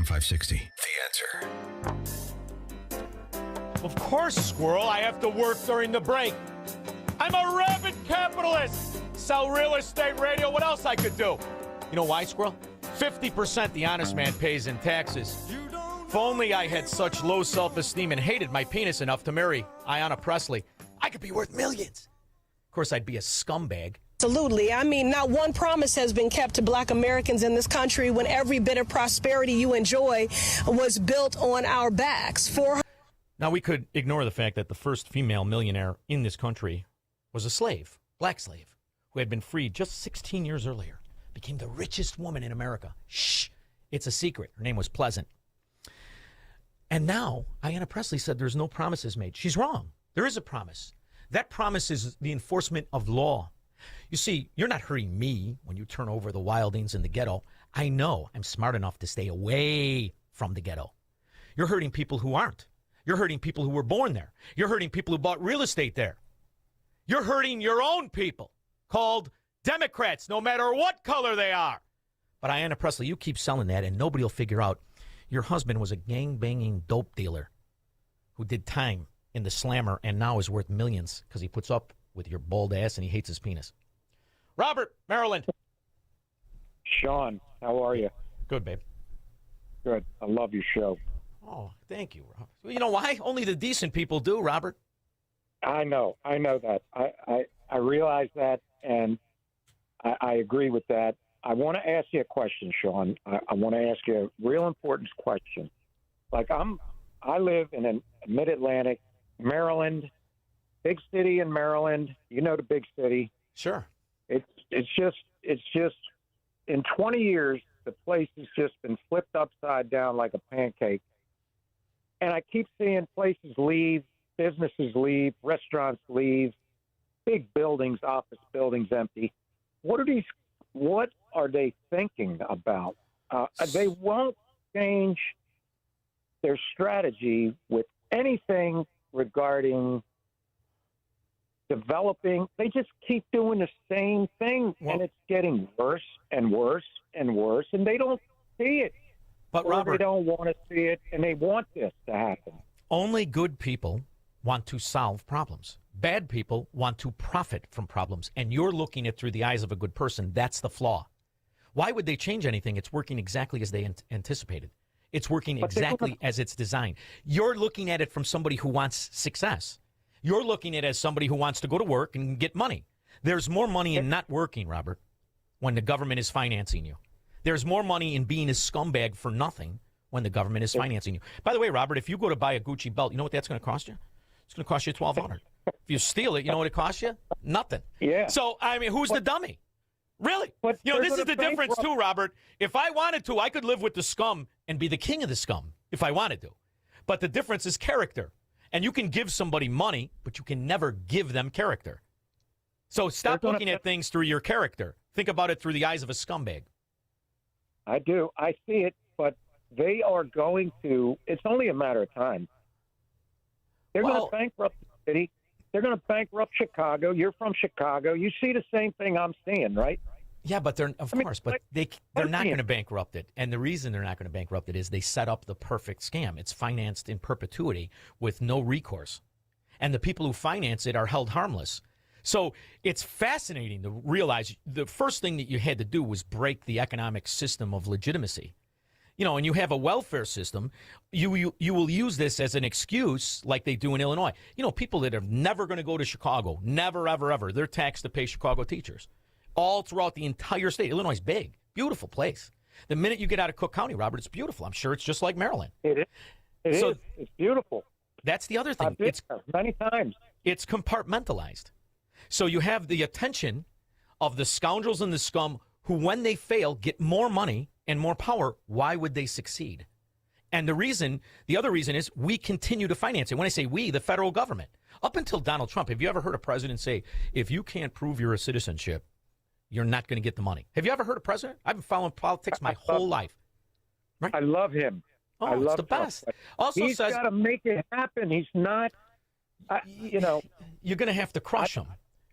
AM 560. The Answer. Of course, Squirrel, I have to work during the break. I'm a rabid capitalist. Sell real estate, radio, what else I could do? You know why, Squirrel? 50% the honest man pays in taxes. If only I had such low self-esteem and hated my penis enough to marry Ayanna Pressley, I could be worth millions. Of course, I'd be a scumbag. Absolutely. I mean, not one promise has been kept to Black Americans in this country when every bit of prosperity you enjoy was built on our backs. Now, we could ignore the fact that the first female millionaire in this country was a slave, black slave, who had been freed just 16 years earlier, became the richest woman in America. Shh, it's a secret. Her name was Pleasant. And now, Ayanna Pressley said there's no promises made. She's wrong. There is a promise. That promise is the enforcement of law. You see, you're not hurting me when you turn over the wildings in the ghetto. I know I'm smart enough to stay away from the ghetto. You're hurting people who aren't. You're hurting people who were born there. You're hurting people who bought real estate there. You're hurting your own people, called Democrats, no matter what color they are. But Ayanna Pressley, you keep selling that, and nobody will figure out your husband was a gang-banging dope dealer who did time in the slammer and now is worth millions because he puts up with your bald ass and he hates his penis. Robert, Maryland. Sean, how are you? Good, babe. Good. I love your show. Oh, thank you, Robert. You know why? Only the decent people do, Robert. I know that. I realize that, and I agree with that. I want to ask you a question, Sean. I want to ask you a real important question. Like I live in a mid-Atlantic, Maryland, big city in Maryland. You know the big city. Sure. It's just in 20 years the place has just been flipped upside down like a pancake. And I keep seeing places leave, businesses leave, restaurants leave, big buildings, office buildings empty. What are they thinking about? They won't change their strategy with anything regarding developing. They just keep doing the same thing, and it's getting worse and worse and worse, and they don't see it. But or Robert, they don't want to see it, and they want this to happen. Only good people want to solve problems. Bad people want to profit from problems, and you're looking at through the eyes of a good person. That's the flaw. Why would they change anything? It's working exactly as they anticipated. It's working exactly as it's designed. You're looking at it from somebody who wants success. You're looking at it as somebody who wants to go to work and get money. There's more money in not working, Robert, when the government is financing you. There's more money in being a scumbag for nothing when the government is financing you. By the way, Robert, if you go to buy a Gucci belt, you know what that's going to cost you? It's going to cost you $1,200. If you steal it, you know what it costs you? Nothing. Yeah. So, I mean, who's the dummy? Really? But You know, this is the difference, too, Robert. If I wanted to, I could live with the scum and be the king of the scum if I wanted to. But the difference is character. And you can give somebody money, but you can never give them character. So stop looking at things through your character. Think about it through the eyes of a scumbag. I do. I see it, but they are going to – it's only a matter of time. They're going to bankrupt the city. They're going to bankrupt Chicago. You're from Chicago. You see the same thing I'm seeing, right? Yeah, but they're not going to bankrupt it. And the reason they're not going to bankrupt it is they set up the perfect scam. It's financed in perpetuity with no recourse. And the people who finance it are held harmless. So it's fascinating to realize the first thing that you had to do was break the economic system of legitimacy. You know, and you have a welfare system, you will use this as an excuse like they do in Illinois. You know, people that are never going to go to Chicago, never, ever, ever, they're taxed to pay Chicago teachers. All throughout the entire state. Illinois is big, beautiful place. The minute you get out of Cook County, Robert, it's beautiful. I'm sure it's just like Maryland. It is. It's beautiful. That's the other thing. I've been there many times. It's compartmentalized. So you have the attention of the scoundrels and the scum who, when they fail, get more money and more power. Why would they succeed? And the other reason is we continue to finance it. When I say we, the federal government. Up until Donald Trump, have you ever heard a president say, if you can't prove you're a citizenship, you're not going to get the money? Have you ever heard a president? I've been following politics my whole life. Right? I love him. Oh, I love it's the best. Also he's says, got to make it happen. He's not, you're going to have to crush him.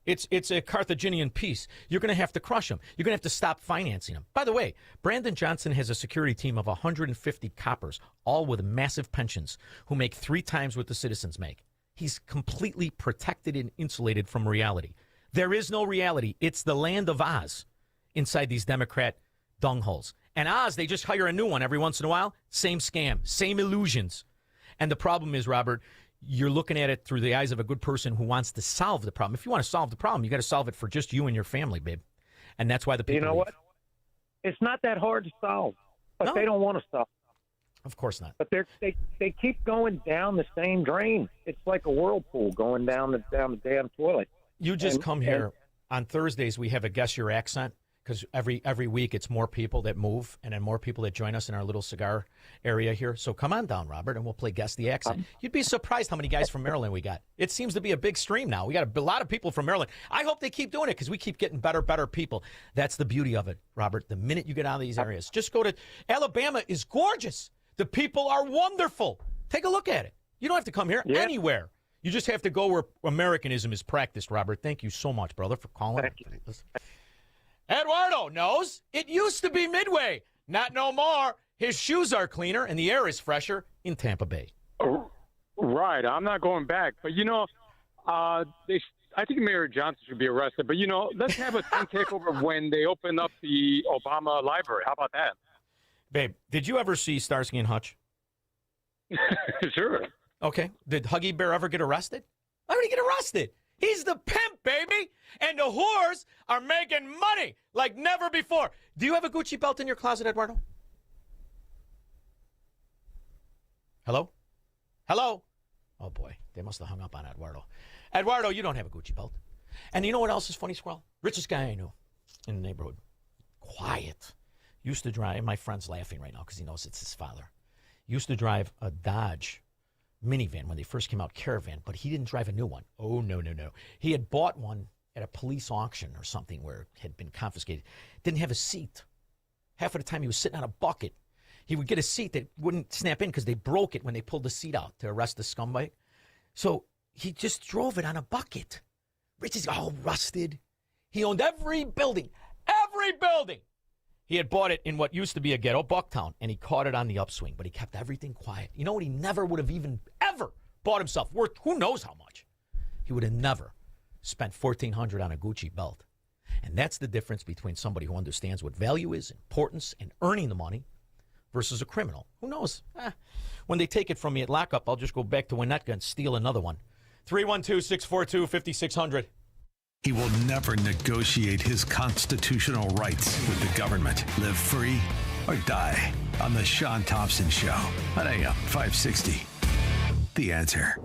It's a Carthaginian peace. You're going to have to crush them. You're going to have to stop financing them. By the way, Brandon Johnson has a security team of 150 coppers, all with massive pensions, who make 3 times what the citizens make. He's completely protected and insulated from reality. There is no reality. It's the land of Oz inside these Democrat dungholes. And Oz, they just hire a new one every once in a while. Same scam, same illusions. And the problem is, Robert, you're looking at it through the eyes of a good person who wants to solve the problem. If you want to solve the problem, you got to solve it for just you and your family, babe. And that's why the people. You know leave. what? It's not that hard to solve, but No. they don't want to solve. Of course not. But they keep going down the same drain. It's like a whirlpool going down the damn toilet. You just come here on Thursdays. We have a Guess Your Accent because every week it's more people that move and then more people that join us in our little cigar area here. So come on down, Robert, and we'll play Guess the Accent. You'd be surprised how many guys from Maryland we got. It seems to be a big stream now. We got a lot of people from Maryland. I hope they keep doing it because we keep getting better people. That's the beauty of it, Robert. The minute you get out of these areas, just go to Alabama is gorgeous. The people are wonderful. Take a look at it. You don't have to come here anywhere. You just have to go where Americanism is practiced, Robert. Thank you so much, brother, for calling. Thank you. Eduardo knows it used to be Midway. Not no more. His shoes are cleaner and the air is fresher in Tampa Bay. Right. I'm not going back. But, I think Mayor Johnson should be arrested. But, let's have a team takeover when they open up the Obama library. How about that? Babe, did you ever see Starsky and Hutch? Sure. Okay. Did Huggy Bear ever get arrested? Why would he get arrested? He's the pimp, baby. And the whores are making money like never before. Do you have a Gucci belt in your closet, Eduardo? Hello? Hello? Oh, boy. They must have hung up on Eduardo. Eduardo, you don't have a Gucci belt. And you know what else is funny, Squirrel? Richest guy I knew in the neighborhood. Quiet. Used to drive, my friend's laughing right now because he knows it's his father. Used to drive a Dodge minivan when they first came out, Caravan, but he didn't drive a new one. Oh, no. He had bought one at a police auction or something where it had been confiscated. Didn't have a seat. Half of the time he was sitting on a bucket. He would get a seat that wouldn't snap in because they broke it when they pulled the seat out to arrest the scumbag. So he just drove it on a bucket. Rich is all rusted. He owned every building. He had bought it in what used to be a ghetto, Bucktown, and he caught it on the upswing, but he kept everything quiet. You know what? He never would have even ever bought himself worth who knows how much. He would have never spent $1,400 on a Gucci belt. And that's the difference between somebody who understands what value is, importance, and earning the money versus a criminal. Who knows? When they take it from me at lockup, I'll just go back to Winnetka and steal another one. 312-642-5600. He will never negotiate his constitutional rights with the government. Live free or die on The Sean Thompson Show on AM 560. The Answer.